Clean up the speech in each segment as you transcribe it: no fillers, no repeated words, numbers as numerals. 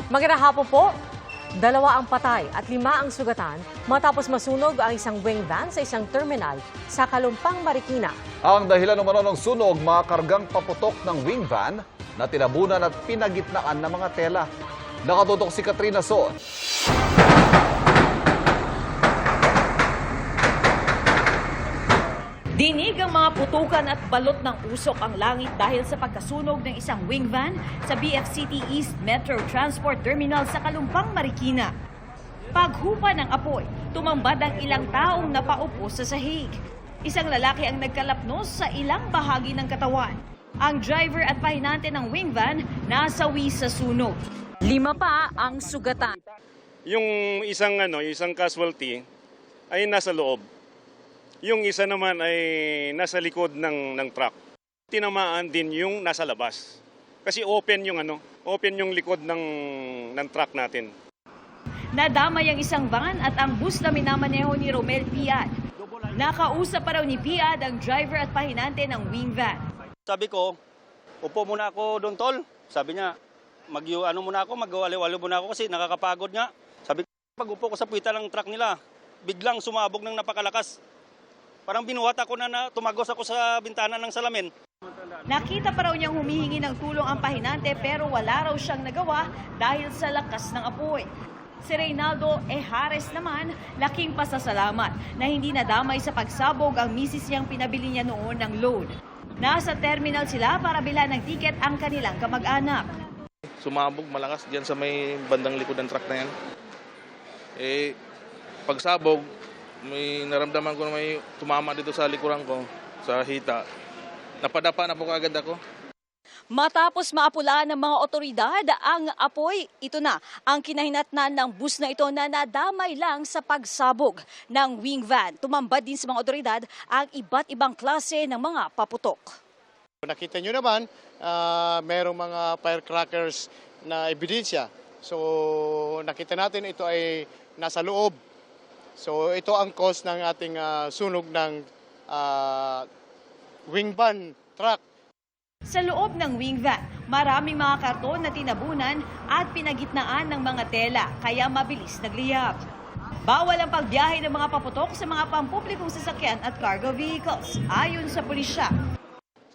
Magandang hapon po. 2 ang patay at 5 ang sugatan matapos masunog ang isang wing van sa isang terminal sa Kalumpang, Marikina. Ang dahilan ng sunog, mga kargang paputok ng wing van na tinabunan at pinagitnaan ng mga tela. Nakatutok si Katrina Son. Dinig ang mga putukan at balot ng usok ang langit dahil sa pagkasunog ng isang wing van sa BF City East Metro Transport Terminal sa Kalumpang, Marikina. Paghupa ng apoy, tumambad ang ilang taong napaupo sa sahig. Isang lalaki ang nagkalapnos sa ilang bahagi ng katawan. Ang driver at pahinante ng wing van nasawi sa sunog. 5 pa ang sugatan. Yung isang casualty ay nasa loob. Yung isa naman ay nasa likod ng truck. Tinamaan din yung nasa labas. Kasi open yung likod ng truck natin. Nadamay ang isang van at ang bus na minamaneho ni Romel Piad. Nakausap pa raw ni Piad ang driver at pahinante ng wing van. Sabi ko, upo muna ako doon, tol. Sabi niya, mag-waliwali muna ako kasi nakakapagod nga. Sabi ko, pag upo ko sa puwita ng truck nila, biglang sumabog ng napakalakas. Parang binuhat ako na tumagos ako sa bintana ng salamin. Nakita pa raw niyang humihingi ng tulong ang pahinante pero wala raw siyang nagawa dahil sa lakas ng apoy. Si Reynaldo Ejares naman, laking pasasalamat na hindi nadamay sa pagsabog ang misis niyang pinabili niya noon ng load. Nasa terminal sila para bilhan ng tiket ang kanilang kamag-anak. Sumabog malakas diyan sa may bandang likod ng truck na yan. Pagsabog, may naramdaman ko na may tumama dito sa likuran ko, sa hita. Napadapa na po kaagad ako. Matapos maapulaan ng mga otoridad ang apoy, ito na ang kinahinatnan ng bus na ito na nadamay lang sa pagsabog ng wing van. Tumambad din sa mga otoridad ang iba't ibang klase ng mga paputok. Nakita nyo naman, mayroong mga firecrackers na ebidensya. So nakita natin ito ay nasa loob. So ito ang cause ng ating sunog ng wing van truck. Sa loob ng wing van, maraming mga karton na tinabunan at pinagitnaan ng mga tela, kaya mabilis nagliyab. Bawal ang pagbiyahe ng mga paputok sa mga pampublikong sasakyan at cargo vehicles, ayon sa pulisya.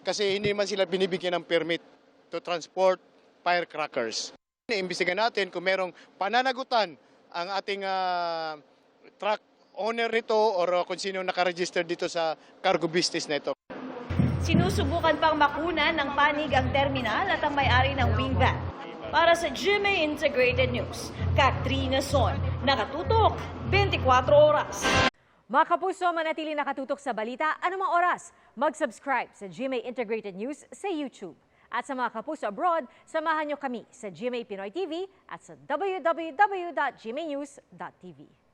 Kasi hindi man sila binibigyan ng permit to transport firecrackers. Iimbestigahan natin kung merong pananagutan ang ating truck owner nito or kung sino nakaregister dito sa cargo business na ito. Sinusubukan pang makunan ng panig ang terminal at ang may-ari ng wing van. Para sa GMA Integrated News, Katrina Son, nakatutok 24 oras. Mga kapuso, manatili nakatutok sa balita anumang oras. Mag-subscribe sa GMA Integrated News sa YouTube. At sa mga kapuso abroad, samahan nyo kami sa GMA Pinoy TV at sa www.gmanews.tv.